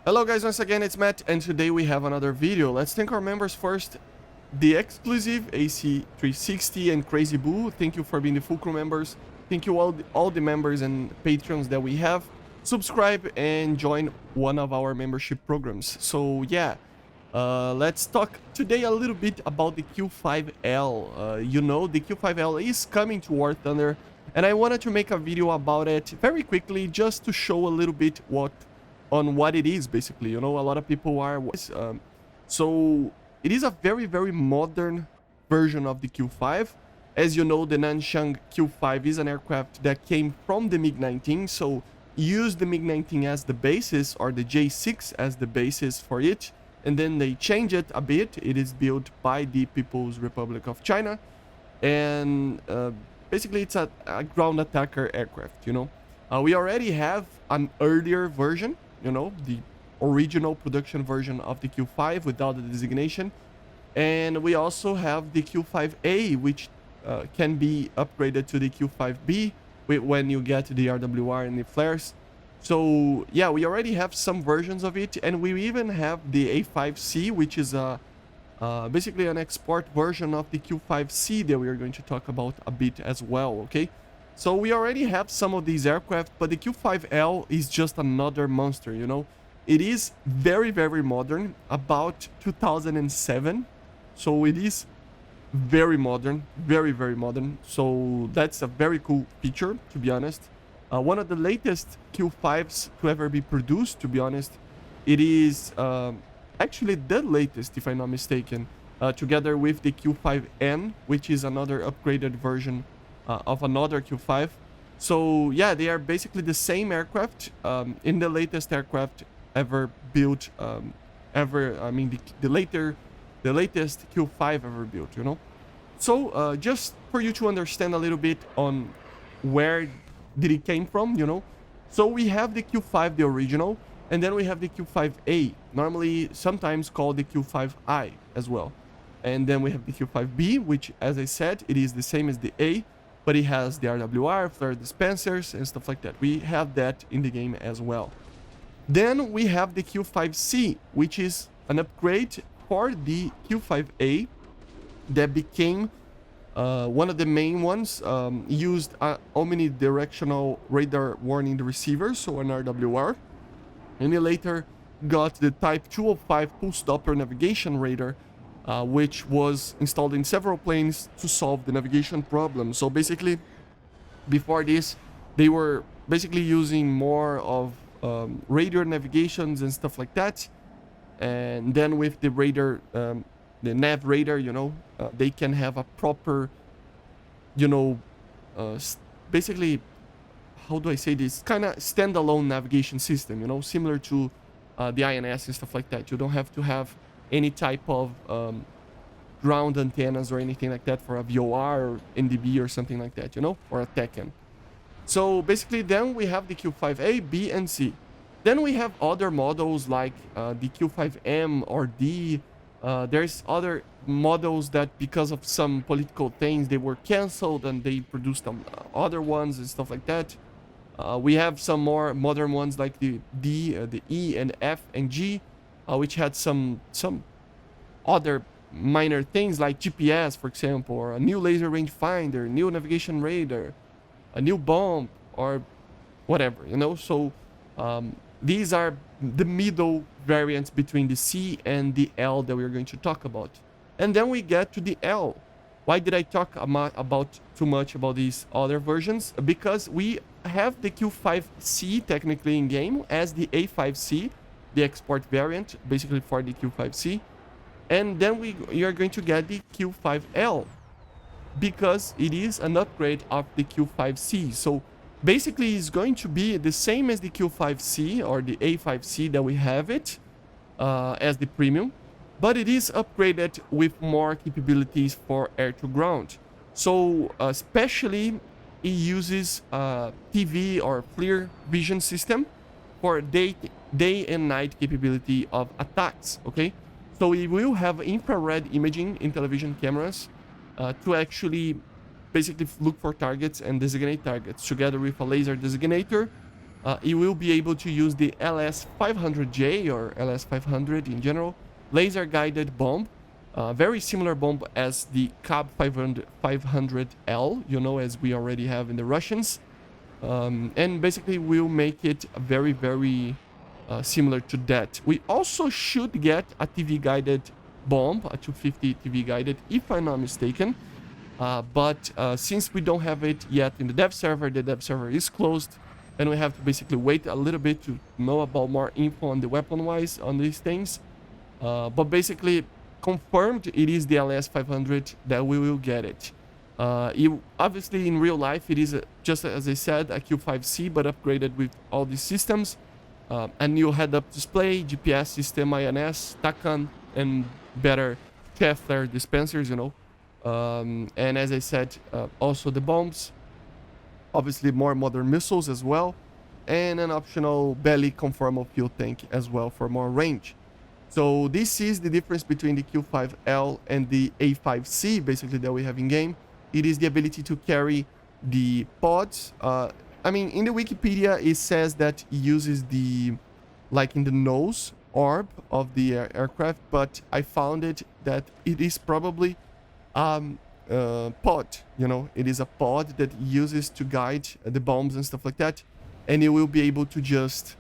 Hello guys, once again it's Matt, and today we have another video. Let's thank our members first. The exclusive AC360 and Crazy Boo, thank you for being the full crew members. Thank you all the members and patrons that we have. Subscribe and join one of our membership programs. So yeah, let's talk today a little bit about the Q-5L. You know, the Q-5L is coming to War Thunder, and I wanted to make a video about it very quickly just to show a little bit on what it is. Basically, you know, a lot of people are so it is a very modern version of the Q5. As you know, the Nanshang Q5 is an aircraft that came from the MiG-19, so use the MiG-19 as the basis, or the J6 as the basis for it, and then they change it a bit. It is built by the People's Republic of China, and basically it's a ground attacker aircraft, you know. We already have an earlier version, you know, the original production version of the Q5 without the designation, and we also have the Q5A, which can be upgraded to the Q5B when you get the RWR and the flares. So yeah, we already have some versions of it, and we even have the A5C, which is basically an export version of the Q5C that we are going to talk about a bit as well, okay? So we already have some of these aircraft, but the Q5L is just another monster, you know? It is very modern, about 2007, so it is very modern, very modern. So that's a very cool feature, to be honest. One of the latest Q5s to ever be produced, to be honest. It is actually the latest, if I'm not mistaken, together with the Q5N, which is another upgraded version of another Q5. So yeah, they are basically the same aircraft, in the latest aircraft ever built, I mean the latest Q5 ever built, you know. So just for you to understand a little bit on where did it came from, you know. So we have the Q5, the original, and then we have the Q5A, normally sometimes called the Q5I as well. And then we have the Q5B, which, as I said, it is the same as the A, but it has the RWR, flare dispensers, and stuff like that. We have that in the game as well. Then we have the Q5C, which is an upgrade for the Q5A that became one of the main ones, used omnidirectional radar warning receivers, so an RWR. And it later got the Type 205 pulse Doppler navigation radar, which was installed in several planes to solve the navigation problem. So basically, before this, they were basically using more of radar navigations and stuff like that. And then with the radar, the nav radar, you know, they can have a proper, you know, basically, how do I say this, kind of standalone navigation system, you know, similar to the INS and stuff like that. You don't have to have any type of ground antennas or anything like that for a VOR or NDB or something like that, you know, or a TechN. So basically, then we have the Q5A, B, and C. Then we have other models like the Q5M or D. There's other models that, because of some political things, they were canceled and they produced other ones and stuff like that. We have some more modern ones like the D, the E, and F, and G, which had some other minor things like GPS, for example, or a new laser rangefinder, new navigation radar, a new bomb, or whatever, you know. So these are the middle variants between the C and the L that we're going to talk about. And then we get to the L. Why did I talk too much about these other versions? Because we have the Q5C technically in game as the A5C, the export variant, basically for the Q5C. And then we are going to get the Q5L because it is an upgrade of the Q5C. So basically, it's going to be the same as the Q5C or the A5C that we have it as the premium, but it is upgraded with more capabilities for air-to-ground. So especially, it uses TV or FLIR vision system for day and night capability of attacks, okay? So it will have infrared imaging in television cameras to actually basically look for targets and designate targets, together with a laser designator you will be able to use the LS500J or LS500 in general laser guided bomb. Very similar bomb as the CAB 500L, you know, as we already have in the Russians. And basically we'll make it very, very similar to that. We also should get a TV guided bomb, a 250 TV guided, if I'm not mistaken. But since we don't have it yet in the dev server is closed, and we have to basically wait a little bit to know about more info on the weapon-wise on these things. But basically, confirmed it is the LS500 that we will get it. Obviously, in real life, it is just as I said, a Q5C, but upgraded with all these systems. A new head-up display, GPS system, INS, TACAN, and better Kevlar dispensers, you know. And as I said, also the bombs, obviously more modern missiles as well, and an optional belly conformal fuel tank as well for more range. So this is the difference between the Q-5L and the A5C, basically, that we have in game. It is the ability to carry the pods. I mean, in the Wikipedia, it says that it uses the, like in the nose orb of the aircraft, but I found it that it is probably pod, you know. It is a pod that uses to guide the bombs and stuff like that, and you will be able to just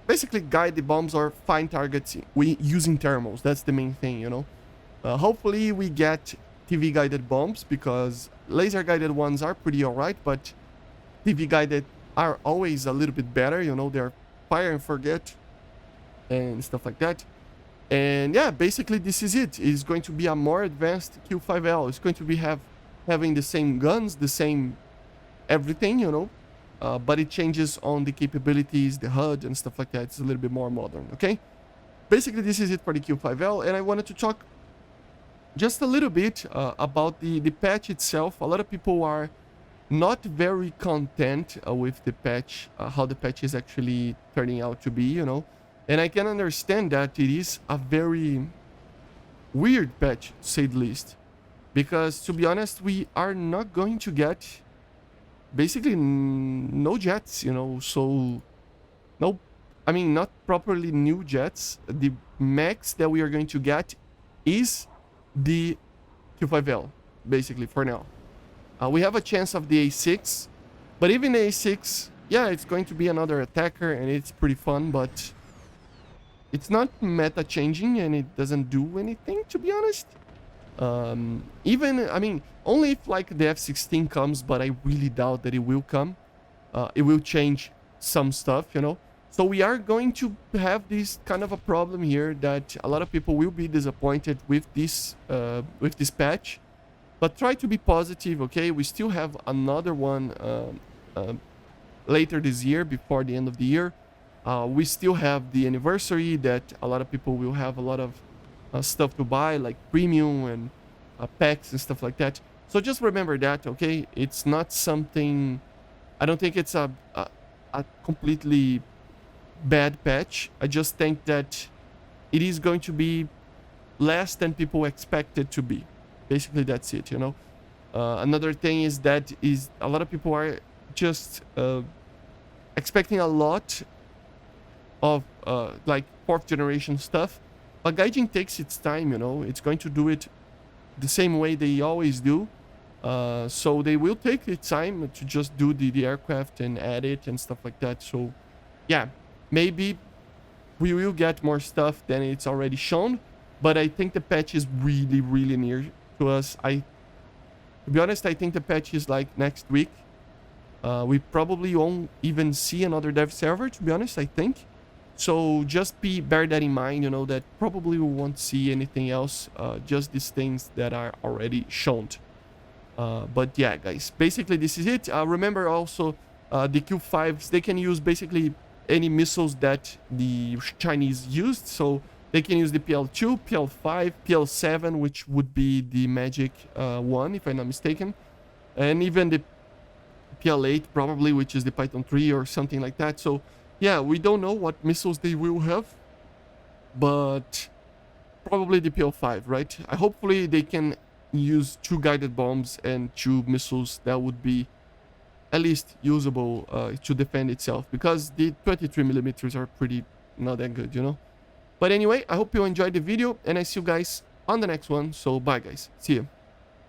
basically guide the bombs or find targets using thermals. That's the main thing, you know. Hopefully we get TV guided bombs, because laser guided ones are pretty alright, but TV guided are always a little bit better, you know. They're fire and forget and stuff like that. And yeah, basically this is it. It's going to be a more advanced Q-5L. It's going to be having the same guns, the same everything, you know, but it changes on the capabilities, the HUD and stuff like that. It's a little bit more modern, okay? Basically this is it for the Q-5L, and I wanted to talk just a little bit about the patch itself. A lot of people are not very content with the patch, how the patch is actually turning out to be, you know. And I can understand that it is a very weird patch, to say the least. Because, to be honest, we are not going to get basically no jets, you know. So, no, I mean, not properly new jets. The max that we are going to get is the Q-5L, basically, for now. We have a chance of the A6, but even the A6, yeah, it's going to be another attacker, and it's pretty fun, but it's not meta changing, and it doesn't do anything, to be honest. Even, I mean, only if like the F-16 comes, but I really doubt that it will come. It will change some stuff, you know. So we are going to have this kind of a problem here, that a lot of people will be disappointed with this patch. But try to be positive, okay? We still have another one later this year, before the end of the year. We still have the anniversary that a lot of people will have a lot of stuff to buy, like premium and packs and stuff like that. So just remember that, okay? It's not something... I don't think it's a completely bad patch. I just think that it is going to be less than people expect it to be. Basically, that's it, you know. Another thing is that a lot of people are just expecting a lot of like 4th generation stuff, but gauging takes its time, you know. It's going to do it the same way they always do, so they will take its time to just do the aircraft and add it and stuff like that. So yeah, maybe we will get more stuff than it's already shown, but I think the patch is really, really near to us. To be honest, I think the patch is like next week. We probably won't even see another dev server, to be honest, I think. So just bear that in mind, you know, that probably we won't see anything else, just these things that are already shown. But yeah, guys, basically this is it. Remember also, the Q5s, they can use basically any missiles that the Chinese used. So they can use the PL2, PL5, PL7, which would be the Magic one, if I'm not mistaken. And even the PL8 probably, which is the Python 3 or something like that. So yeah, we don't know what missiles they will have, but probably the PL5, right? Hopefully they can use 2 guided bombs and 2 missiles. That would be at least usable to defend itself, because the 23 millimeters are pretty not that good, you know. But anyway, I hope you enjoyed the video, and I see you guys on the next one. So bye guys, see you.